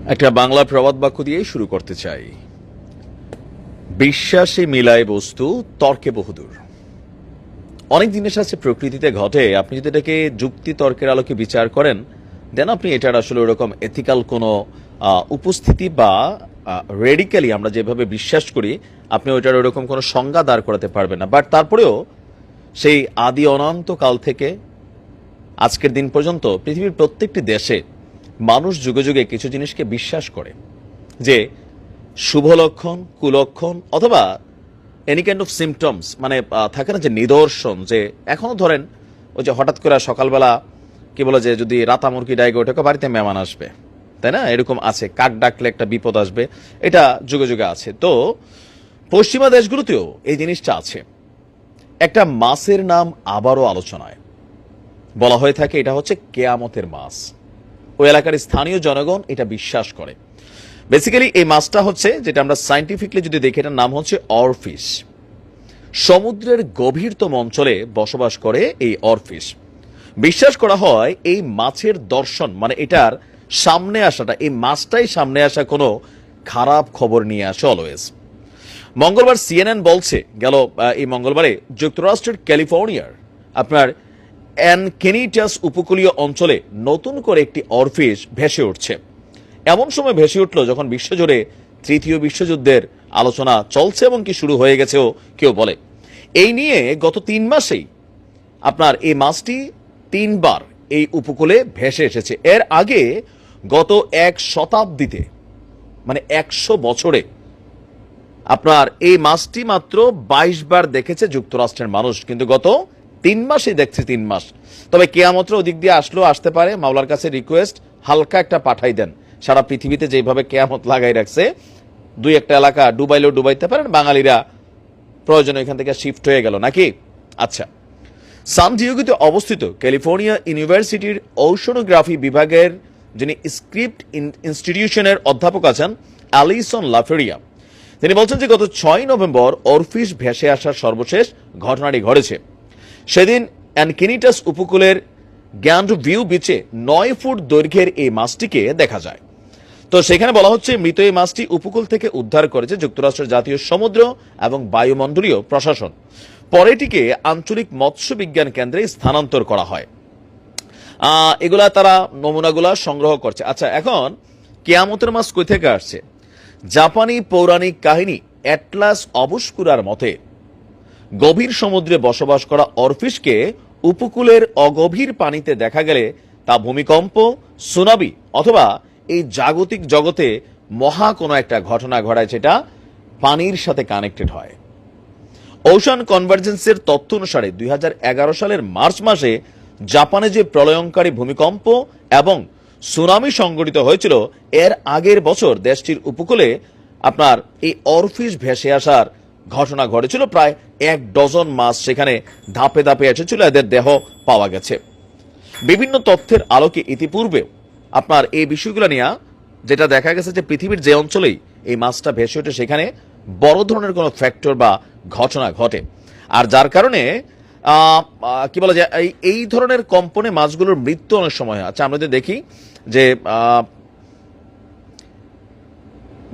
একটা বাংলা প্রবাদ বাক্য দিয়েই শুরু করতে চাই। বিশ্বাসে মিলায় বস্তু, তর্কে বহুদূর। অনেক জিনিস আছে প্রকৃতিতে ঘটে, আপনি যদি এটাকে যুক্তি তর্কের আলোকে বিচার করেন, দেন আপনি এটার আসলে ওরকম এথিক্যাল কোনো উপস্থিতি বা রেডিক্যালি আমরা যেভাবে বিশ্বাস করি, আপনি ওইটার ওরকম কোনো সংজ্ঞা দাঁড় করাতে পারবেন না। বাট তারপরেও সেই আদি অনন্ত কাল থেকে আজকের দিন পর্যন্ত পৃথিবীর প্রত্যেকটি দেশে মানুষ যুগে যুগে কিছু জিনিসকে বিশ্বাস করে, যে শুভ লক্ষণ, কুলক্ষণ অথবা এনি কাইন্ড অফ সিমটমস, মানে থাকে না যে নিদর্শন, যে এখনো ধরেন ওই যে হঠাৎ করে সকালবেলা কি বলে যে যদি রাতা মুরগি ডাইগে ওঠে বাড়িতে মেহমান আসবে, তাই না? এরকম আছে, কাক ডাকলে একটা বিপদ আসবে, এটা যুগে যুগে আছে। তো পশ্চিমা দেশগুলোতেও এই জিনিসটা আছে। একটা মাসের নাম আবারও আলোচনায় বলা হয়ে থাকে, এটা হচ্ছে কেয়ামতের মাস। ওই এলাকার স্থানীয় জনগণ এটা বিশ্বাস করে। বেসিক্যালি এই মাছটা হচ্ছে, যেটা আমরা সায়েন্টিফিকলি যদি দেখি, এটার নাম হচ্ছে অরফিশ। সমুদ্রের গভীরতম অঞ্চলে বসবাস করে এই অরফিশ। বিশ্বাস করা হয় এই মাছের দর্শন, মানে এটার সামনে আসাটা, এই মাছটাই সামনে আসা কোনো খারাপ খবর নিয়ে আসে অলওয়েজ। মঙ্গলবার সিএনএন বলছে, গেল এই মঙ্গলবারে যুক্তরাষ্ট্রের ক্যালিফোর্নিয়ার আপনার এনকেনিটাস উপকূলীয় অঞ্চলে নতুন করে একটি অরফিশ ভেসে উঠছে। এমন সময় ভেসে উঠল যখন বিশ্বজুড়ে তৃতীয় বিশ্বযুদ্ধের আলোচনা চলছে এবং কি শুরু হয়ে গেছেও কেউ বলে। এই নিয়ে গত 3 মাসেই আপনার এই মাছটি 3 বার এই উপকূলে ভেসে এসেছে। এর আগে গত 1 শতাব্দীতে, মানে 100 বছরে আপনার এই মাছটি মাত্র 22 বার দেখেছে যুক্তরাষ্ট্রের মানুষ, কিন্তু গত 3 মাসেই দেখছে, 3 মাস। তবে কেয়ামতের ওদিক দিয়ে আসলেও আসতে পারে। মাওলার কাছে রিকোয়েস্ট, হালকা একটা পাঠাই দেন। সারা পৃথিবীতে যেভাবে কেয়ামত লাগাই রাখছে, 2-1টা এলাকা ডুবাইলেও ডুবাইতে পারেন, বাঙালিরা প্রয়োজনে এখান থেকে শিফট হয়ে গেল নাকি। আচ্ছা, সান ডিয়েগোতে অবস্থিত ক্যালিফোর্নিয়া ইউনিভার্সিটির ওশনোগ্রাফি বিভাগের যিনি স্ক্রিপ্ট ইনস্টিটিউশনের অধ্যাপক আছেন অ্যালিসন লাফেরিয়া, তিনি বলছেন যে গত 6 নভেম্বর অরফিশ ভেসে আসার সর্বশেষ ঘটনাটি ঘটেছে। সেদিন এনকেনিটাস উপকূলের গ্র্যান্ড ভিউ বিচে 9 ফুট দৈর্ঘ্যের এই মাছটিকে দেখা যায়। তো সেখানে বলা হচ্ছে, মৃত এই মাছটি উপকূল থেকে উদ্ধার করেছে যুক্তরাষ্ট্রের জাতীয় সমুদ্র এবং বায়ুমণ্ডলীয় প্রশাসন। পরে এটিকে আঞ্চলিক মৎস্য বিজ্ঞান কেন্দ্রে স্থানান্তর করা হয়। এগুলা তারা নমুনাগুলা সংগ্রহ করছে। আচ্ছা, এখন কেয়ামতের মাছ কই থেকে আসছে? জাপানি পৌরাণিক কাহিনী অ্যাটলাস অবস্কুরার মতে গভীর সমুদ্রে বসবাস করা অরফিশকে উপকূলের অগভীর পানিতে দেখা গেলে তা ভূমিকম্প, সুনামি অথবা এই জাগতিক জগতে মহা কোনো একটা ঘটনা ঘটায়, যেটা পানির সাথে কানেক্টেড হয়। ওশান কনভার্জেন্সের তথ্য অনুসারে 2011 সালের মার্চ মাসে জাপানে যে প্রলয়ঙ্কারী ভূমিকম্প এবং সুনামি সংঘটিত হয়েছিল, এর আগের বছর দেশটির উপকূলে আপনার এই অরফিশ ভেসে আসার ঘটনা ঘটেছিল। প্রায় 1 ডজন মাছ সেখানে ধাপে ধাপে এসেছিল, এদের দেহ পাওয়া গেছে। বিভিন্ন তথ্যের আলোকে ইতিপূর্বে আপনার এই বিষয়গুলো নিয়ে যেটা দেখা গেছে, যে পৃথিবীর যে অঞ্চলেই এই মাছটা ভেসে ওঠে সেখানে বড় ধরনের কোনো ফ্যাক্টর বা ঘটনা ঘটে, আর যার কারণে কি বলা যায়, এই ধরনের কম্পনে মাছগুলোর মৃত্যু অনেক সময় হয়। আচ্ছা, আমরা যদি দেখি যে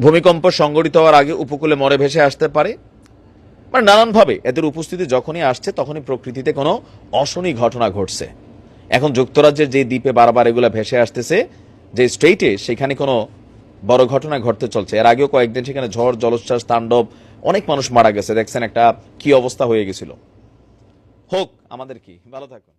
ভূমিকম্প সংঘটিত হওয়ার আগে উপকূলে মরে ভেসে আসতে পারে, মানে নানানভাবে এদের উপস্থিতি যখনই আসছে তখনই প্রকৃতিতে কোনো অশনি ঘটনা ঘটছে। এখন যুক্তরাজ্যের যে দ্বীপে বারবার এগুলো ভেসে আসতেছে, যে স্টেটে, সেখানে কোনো বড় ঘটনা ঘটতে চলছে। এর আগেও কয়েকদিন সেখানে ঝড়, জলোচ্ছ্বাস, তাণ্ডব, অনেক মানুষ মারা গেছে। দেখছেন একটা কি অবস্থা হয়ে গেছিল। হোক আমাদের কি, ভালো থাকুন।